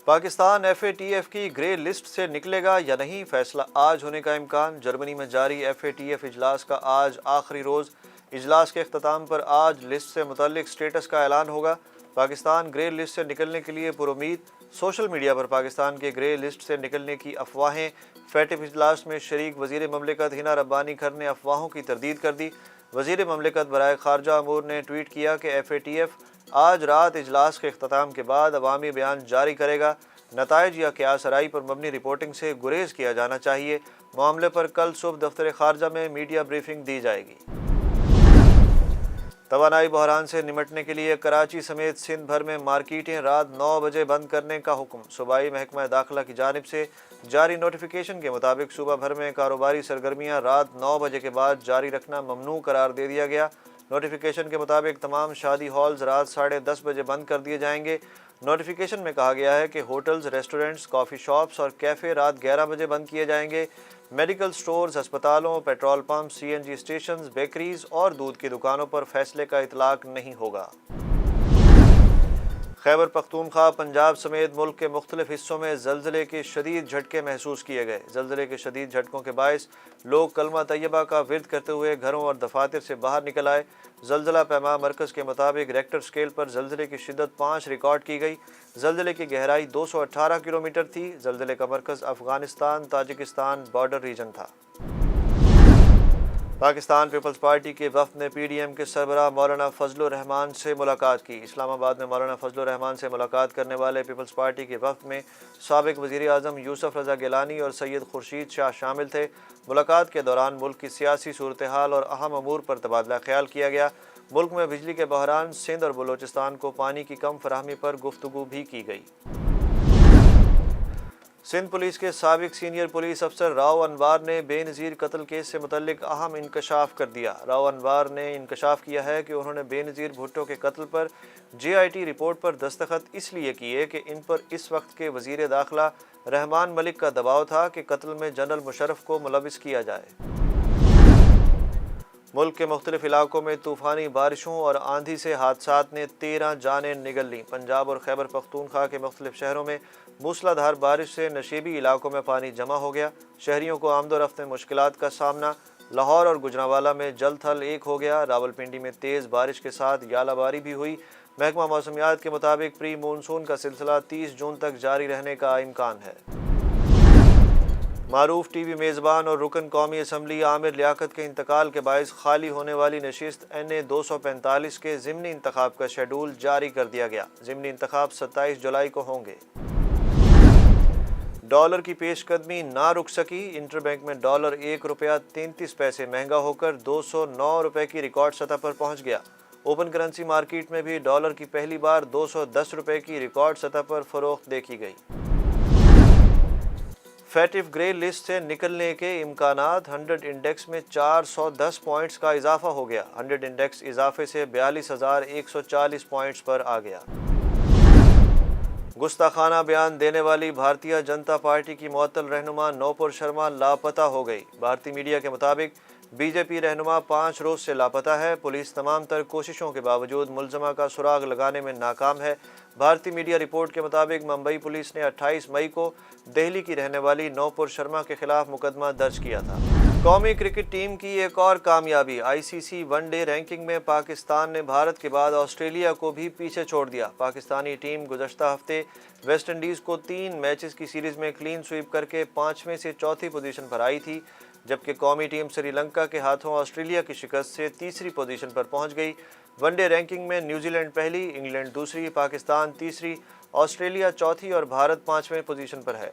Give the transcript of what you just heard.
Pakistan FATF کی grey list سے نکلے گا یا نہیں، فیصلہ آج ہونے کا امکان۔ جرمنی میں جاری FATF اجلاس کا آج آخری روز۔ اجلاس کے اختتام پر آج لسٹ سے متعلق سٹیٹس کا اعلان ہوگا۔ پاکستان گرے لسٹ سے نکلنے کے لیے پرامید۔ سوشل میڈیا پر پاکستان کے گرے لسٹ سے نکلنے کی افواہیں۔ FATF اجلاس میں شریک وزیر مملکت ہنا ربانی کھر نے افواہوں کی تردید کر دی۔ وزیر مملکت برائے خارجہ امور نے ٹویٹ کیا کہ FATF آج رات اجلاس کے اختتام کے بعد عوامی بیان جاری کرے گا۔ نتائج یا قیاس آرائی پر مبنی رپورٹنگ سے گریز کیا جانا چاہیے۔ معاملے پر کل صبح دفتر خارجہ میں میڈیا بریفنگ دی جائے گی۔ توانائی بحران سے نمٹنے کے لیے کراچی سمیت سندھ بھر میں مارکیٹیں رات 9 بجے بند کرنے کا حکم۔ صوبائی محکمہ داخلہ کی جانب سے جاری نوٹیفیکیشن کے مطابق صوبہ بھر میں کاروباری سرگرمیاں رات 9 بجے کے بعد جاری رکھنا ممنوع قرار دے دیا گیا۔ نوٹیفیکیشن کے مطابق تمام شادی ہالز رات 10:30 بجے بند کر دیے جائیں گے۔ نوٹیفیکیشن میں کہا گیا ہے کہ ہوٹلز، ریسٹورنٹس، کافی شاپس اور کیفے رات 11 بجے بند کیے جائیں گے۔ میڈیکل سٹورز، ہسپتالوں، petrol pump, CNG stations, bakeries اور دودھ کی دکانوں پر فیصلے کا اطلاق نہیں ہوگا۔ خیبر پختونخوا، پنجاب سمیت ملک کے مختلف حصوں میں زلزلے کے شدید جھٹکے محسوس کیے گئے۔ زلزلے کے شدید جھٹکوں کے باعث لوگ کلمہ طیبہ کا ورد کرتے ہوئے گھروں اور دفاتر سے باہر نکل آئے۔ زلزلہ پیما مرکز کے مطابق ریکٹر سکیل پر زلزلے کی شدت 5 ریکارڈ کی گئی۔ زلزلے کی گہرائی 218 کلومیٹر تھی۔ زلزلے کا مرکز افغانستان تاجکستان بارڈر ریجن تھا۔ پاکستان پیپلز پارٹی کے وفد نے PDM کے سربراہ مولانا فضل الرحمان سے ملاقات کی۔ اسلام آباد میں مولانا فضل الرحمان سے ملاقات کرنے والے پیپلز پارٹی کے وفد میں سابق وزیر اعظم یوسف رضا گیلانی اور سید خورشید شاہ شامل تھے۔ ملاقات کے دوران ملک کی سیاسی صورتحال اور اہم امور پر تبادلہ خیال کیا گیا۔ ملک میں بجلی کے بحران، سندھ اور بلوچستان کو پانی کی کم فراہمی پر گفتگو بھی کی گئی۔ سندھ پولیس کے سابق سینئر پولیس افسر راؤ انوار نے بے نظیر قتل کیس سے متعلق اہم انکشاف کر دیا۔ راؤ انوار نے انکشاف کیا ہے کہ انہوں نے بے نظیر بھٹو کے قتل پر JIT رپورٹ پر دستخط اس لیے کیے کہ ان پر اس وقت کے وزیر داخلہ رحمان ملک کا دباؤ تھا کہ قتل میں جنرل مشرف کو ملوث کیا جائے۔ ملک کے مختلف علاقوں میں طوفانی بارشوں اور آندھی سے حادثات نے 13 جانیں نگل لیں۔ پنجاب اور خیبر پختونخوا کے مختلف شہروں میں موسلا دھار بارش سے نشیبی علاقوں میں پانی جمع ہو گیا۔ شہریوں کو آمد و رفت میں مشکلات کا سامنا۔ لاہور اور گجرانوالہ میں جل تھل ایک ہو گیا۔ راولپنڈی میں تیز بارش کے ساتھ یالہ باری بھی ہوئی۔ محکمہ موسمیات کے مطابق پری مونسون کا سلسلہ 30 جون تک جاری رہنے کا امکان ہے۔ معروف ٹی وی میزبان اور رکن قومی اسمبلی عامر لیاقت کے انتقال کے باعث خالی ہونے والی نشست NA 245 کے ضمنی انتخاب کا شیڈول جاری کر دیا گیا۔ ضمنی انتخاب 27 جولائی کو ہوں گے۔ ڈالر کی پیش قدمی نہ رک سکی۔ انٹر بینک میں ڈالر 1 روپیہ 33 پیسے مہنگا ہو کر 209 روپے کی ریکارڈ سطح پر پہنچ گیا۔ اوپن کرنسی مارکیٹ میں بھی ڈالر کی پہلی بار 210 روپے کی ریکارڈ سطح پر فروخت دیکھی گئی۔ FATF گرے لسٹ سے نکلنے کے امکانات۔ 100 انڈیکس میں 410 پوائنٹس کا اضافہ ہو گیا۔ 100 انڈیکس اضافے سے 42,140 پوائنٹس پر آ گیا۔ گستاخانہ بیان دینے والی بھارتیہ جنتا پارٹی کی معطل رہنما نوپور شرما لاپتہ ہو گئی۔ بھارتی میڈیا کے مطابق BJP رہنما 5 روز سے لاپتہ ہے۔ پولیس تمام تر کوششوں کے باوجود ملزمہ کا سراغ لگانے میں ناکام ہے۔ بھارتی میڈیا رپورٹ کے مطابق ممبئی پولیس نے 28 مئی کو دہلی کی رہنے والی نوپور شرما کے خلاف مقدمہ درج کیا تھا۔ قومی کرکٹ ٹیم کی ایک اور کامیابی۔ ICC ون ڈے رینکنگ میں پاکستان نے بھارت کے بعد آسٹریلیا کو بھی پیچھے چھوڑ دیا۔ پاکستانی ٹیم گزشتہ ہفتے ویسٹ انڈیز کو 3 میچز کی سیریز میں کلین سویپ کر کے 5ویں سے 4تھی پوزیشن پر آئی تھی، جبکہ قومی ٹیم سری لنکا کے ہاتھوں آسٹریلیا کی شکست سے 3ری پوزیشن پر پہنچ گئی۔ ون ڈے رینکنگ میں نیوزی لینڈ پہلی، انگلینڈ دوسری، پاکستان تیسری، آسٹریلیا چوتھی اور بھارت 5ویں پوزیشن پر ہے۔